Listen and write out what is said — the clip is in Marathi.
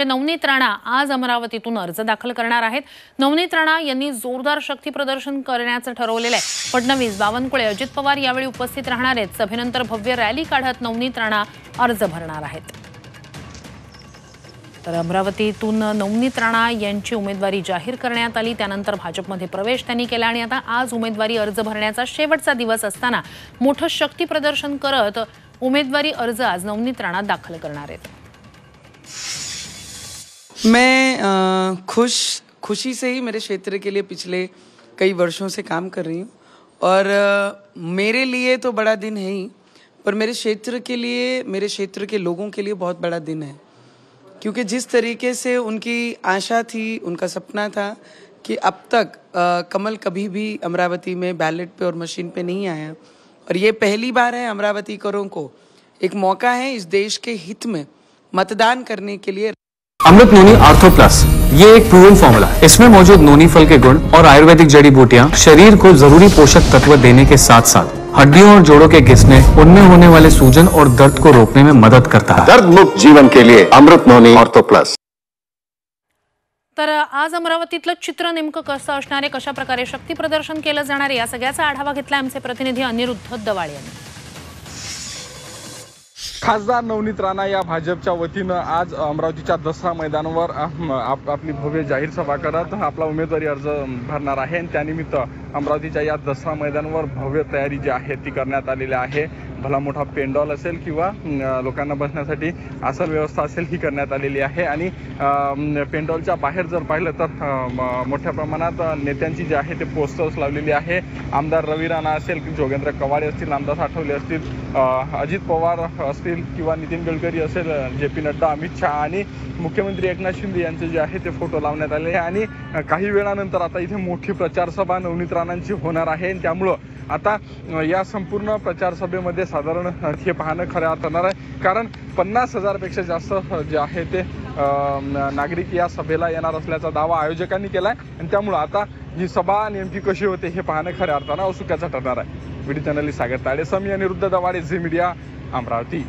नवनीत राणा आज अमरावतीतून अर्ज दाखल करणार आहेत। नवनीत राणा यांनी जोरदार शक्ती प्रदर्शन करण्याचं ठरवलेलं आहे। फडणवीस, बावनकुळे, अजित पवार यावेळी उपस्थित राहणार आहेत। सभेनंतर भव्य रॅली काढत नवनीत राणा अर्ज भरणार आहेत। तर अमरावतीतून नवनीत राणा यांची उमेदवारी जाहीर करण्यात आली। त्यानंतर भाजपमध्ये प्रवेश त्यांनी केला आणि आता आज उमेदवारी अर्ज भरण्याचा शेवटचा दिवस असताना मोठं शक्ती प्रदर्शन करत उमेदवारी अर्ज आज नवनीत राणा दाखल करणार आहेत। मैं खुशी से ही मेरे क्षेत्र के लिए पिछले कई वर्षों से काम कर रही हूँ और मेरे लिए तो बड़ा दिन है ही, पर मेरे क्षेत्र के लिए, मेरे क्षेत्र के लोगों के लिए बहुत बड़ा दिन है, क्योंकि जिस तरीके से उनकी आशा थी, उनका सपना था कि अब तक कमल कभी भी अमरावती में बैलेट पे और मशीन पे नहीं आया और ये पहली बार है अमरावतीकरों को एक मौका है इस देश के हित में मतदान करने के लिए। अमृत नोनी आर्थो प्लस ये एक प्रूवन फॉर्मूला है। इसमें मौजूद नोनी फल के गुण और आयुर्वेदिक जड़ी बूटियां शरीर को जरूरी पोषक तत्व देने के साथ साथ हड्डियों और जोड़ों के घिसने, उनमें होने वाले सूजन और दर्द को रोकने में मदद करता है। दर्द मुक्त जीवन के लिए अमृत नोनी आर्थो प्लस। तर आज अमरावतीतलं चित्र नेमकं कसं असणार आहे, कशा प्रकारे शक्ती प्रदर्शन केलं जाणार आहे, या सगळ्याचा आढावा घेतला आमचे प्रतिनिधी अनिरुद्ध दवाळे यांनी। खासदार नवनीत राणा या भाजपच्या वतीनं आज अमरावतीच्या दसरा मैदानावर आपली भव्य जाहीर सभा करत आपला उमेदवारी अर्ज भरणार आहे आणि त्यानिमित्त अमरावतीच्या या दसरा मैदानावर भव्य तयारी जी आहे ती करण्यात आलेली आहे। भला मोठा पेंडॉल असेल किंवा लोकांना बसण्यासाठी आसन व्यवस्था असेल ही करण्यात आलेली आहे आणि पेंडॉलच्या बाहेर जर पाहिलं तर मोठ्या प्रमाणात नेत्यांची जी आहे ते पोस्टर्स लावलेली आहे। आमदार रवी राणा असेल, जोगेंद्र कवाडे असतील, रामदास आठवले असतील, अजित पवार असतील किंवा नितीन गडकरी असेल, जे.पी. नड्डा, अमित शहा आणि मुख्यमंत्री एकनाथ शिंदे यांचे जे आहे ते फोटो लावण्यात आले आहे आणि काही वेळानंतर आता इथे मोठी प्रचार सभा नवनीत राणांची होणार आहे। त्यामुळं आता या संपूर्ण प्रचार सभेमध्ये साधारण हे पाहणं खऱ्या अर्थानं आहे, कारण 50,000 पेक्षा जास्त जे आहे ते नागरिक या सभेला येणार असल्याचा दावा आयोजकांनी केलाय आणि त्यामुळे आता ही सभा नेमकी कशी होते हे पाहणं खऱ्या अर्थानं औत्सुक्याचं ठरणार आहे। व्हिडिओ जर्नलिस्ट सागर ताडे, समी, अनिरुद्ध दवाडे, झी मीडिया, अमरावती।